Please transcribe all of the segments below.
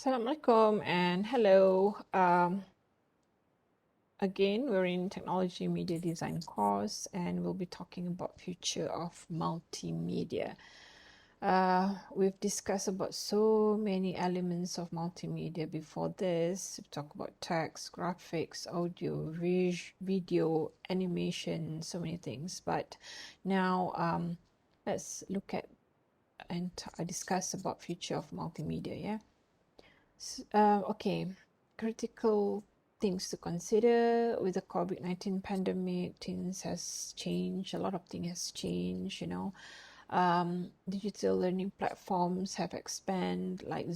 Assalamualaikum and hello. Again, we're in technology media design course and we'll be talking about future of multimedia. We've discussed about so many elements of multimedia before this. We've talked about text, graphics, audio, video, animation, so many things. But now let's look at and discuss about future of multimedia. Yeah. Okay, critical things to consider with the COVID-19 pandemic. Things has changed. A lot of things has changed. Digital learning platforms have expanded. Like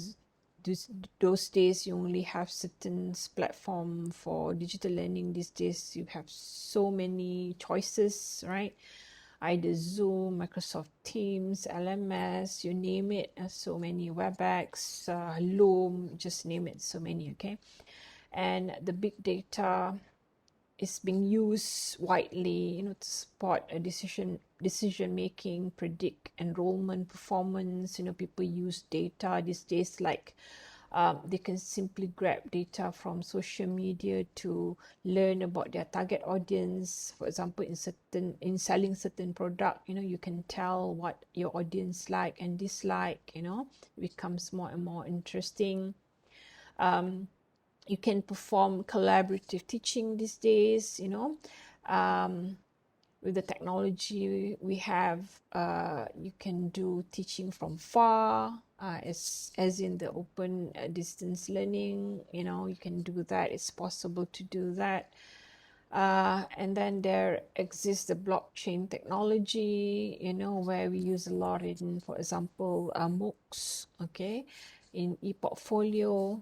those days, you only have certain platform for digital learning. These days, you have so many choices, right? Either Zoom, Microsoft Teams, LMS, you name it. So many WebEx, Loom, just name it. So many, okay? And the big data is being used widely, to support a decision making, predict enrollment performance. People use data these days like they can simply grab data from social media to learn about their target audience. For example, in selling certain product, you can tell what your audience like and dislike. It becomes more and more interesting. You can perform collaborative teaching these days. With the technology we have, you can do teaching from far, as in the open distance learning. You can do that. It's possible to do that. And then there exists the blockchain technology, where we use a lot in, for example, MOOCs, okay, in e-portfolio,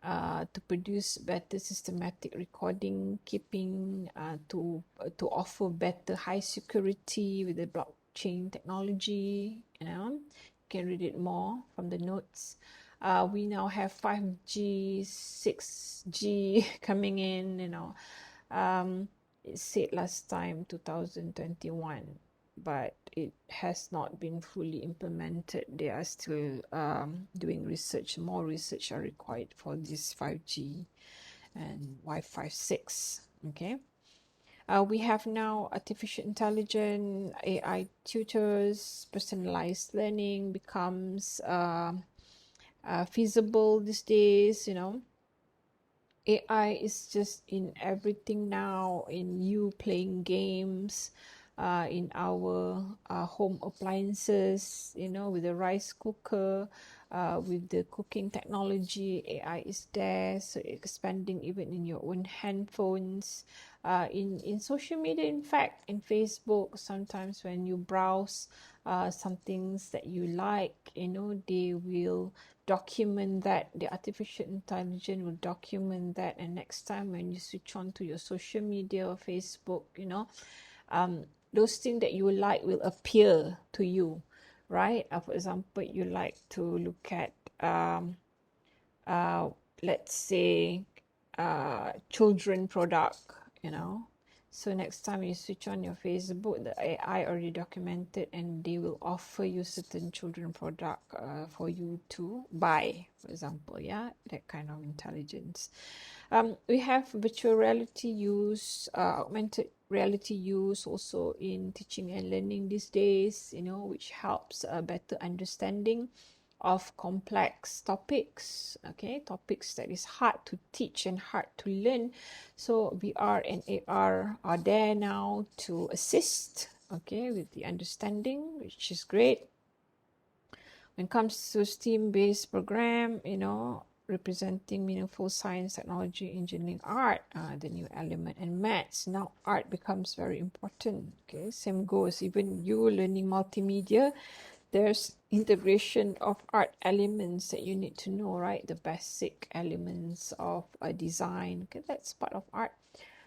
to produce better systematic recording, keeping, to offer better high security with the blockchain technology. You can read it more from the notes. We now have 5G, 6G coming in. It said last time 2021, but it has not been fully implemented. They are still doing research. More research are required for this 5G and Wi-Fi 6. Okay. We have now artificial intelligence, AI tutors, personalized learning becomes feasible these days. AI is just in everything now, in you playing games, in our home appliances, with the rice cooker, with the cooking technology. AI is there, so expanding even in your own handphones, in social media. In fact, in Facebook, sometimes when you browse some things that you like, they will document that. The artificial intelligence will document that, and next time when you switch on to your social media or Facebook, those things that you like will appear to you, right? For example, you like to look at let's say children product, so next time you switch on your Facebook, the AI already documented, and they will offer you certain children product for you to buy, for example. Yeah, that kind of intelligence. We have virtual reality use, augmented reality use also in teaching and learning these days, which helps a better understanding of complex topics, okay, topics that is hard to teach and hard to learn. So VR and AR are there now to assist, okay, with the understanding, which is great. When it comes to STEAM-based program, representing meaningful science, technology, engineering, art, the new element, and maths. Now art becomes very important. Okay, same goes. Even you learning multimedia, there's integration of art elements that you need to know, right? The basic elements of a design. Okay, that's part of art.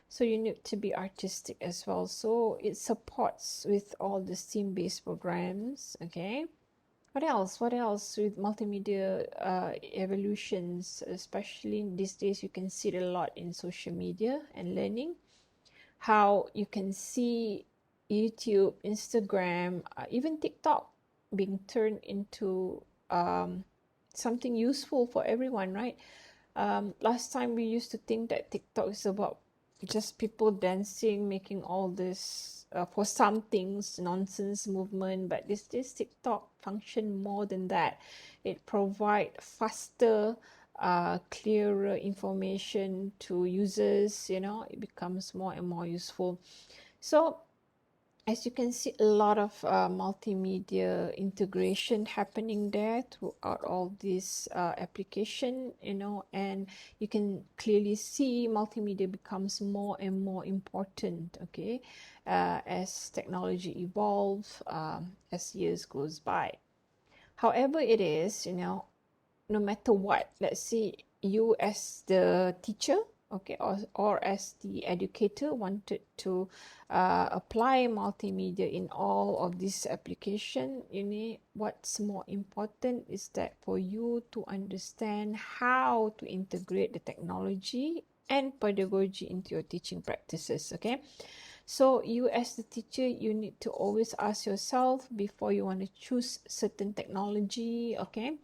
So you need to be artistic as well. So it supports with all the STEAM-based programs. Okay. What else? What else with multimedia evolutions, especially these days? You can see it a lot in social media and learning. How you can see YouTube, Instagram, even TikTok being turned into something useful for everyone, right? Last time we used to think that TikTok is about just people dancing, making all this for some things nonsense movement, but this TikTok function more than that. It provide faster, clearer information to users. You know, it becomes more and more useful. So as you can see, a lot of multimedia integration happening there throughout all this application, you know, and you can clearly see multimedia becomes more and more important, okay, as technology evolves, as years goes by. However it is, you know, no matter what, let's say you as the teacher, okay, or as the educator wanted to apply multimedia in all of this application, you need, what's more important is that for you to understand how to integrate the technology and pedagogy into your teaching practices, okay? So you as the teacher, you need to always ask yourself before you want to choose certain technology, okay,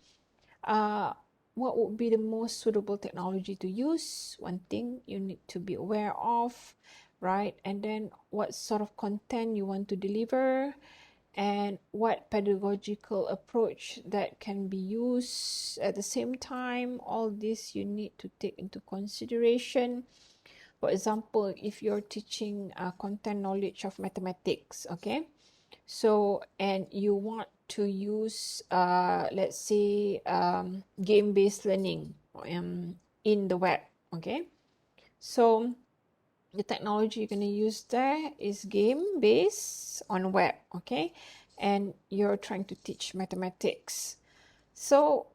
what would be the most suitable technology to use? One thing you need to be aware of, right? And then what sort of content you want to deliver, and what pedagogical approach that can be used at the same time. All this you need to take into consideration. For example, if you're teaching content knowledge of mathematics, okay, so and you want to use let's say game-based learning in the web, okay, so the technology you're going to use there is game-based on web, okay, and you're trying to teach mathematics. So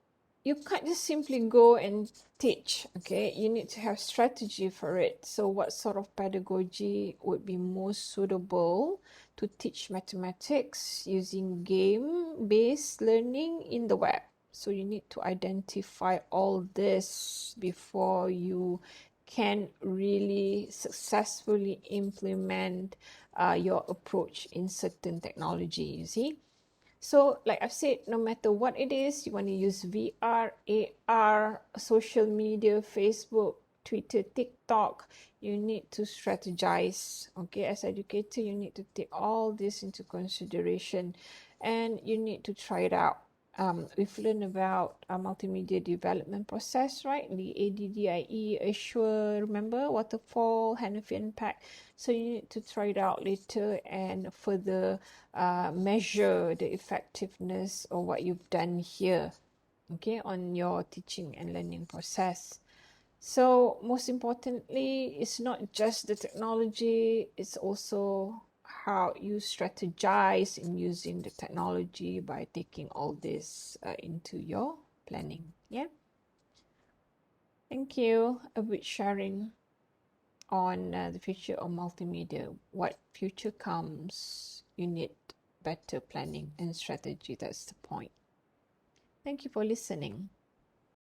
you can't just simply go and teach, okay? You need to have strategy for it. So what sort of pedagogy would be most suitable to teach mathematics using game-based learning in the web? So you need to identify all this before you can really successfully implement your approach in certain technology, you see? So, like I've said, no matter what it is, you want to use VR, AR, social media, Facebook, Twitter, TikTok, you need to strategize. Okay, as educator, you need to take all this into consideration and you need to try it out. We've learned about a multimedia development process, right? The ADDIE, Assure, remember, Waterfall, Hanafian Pack. So you need to try it out later and further measure the effectiveness of what you've done here, okay, on your teaching and learning process. So most importantly, it's not just the technology, it's also how you strategize in using the technology by taking all this into your planning. Yeah. Thank you. A bit sharing on the future of multimedia. What future comes, you need better planning and strategy. That's the point. Thank you for listening.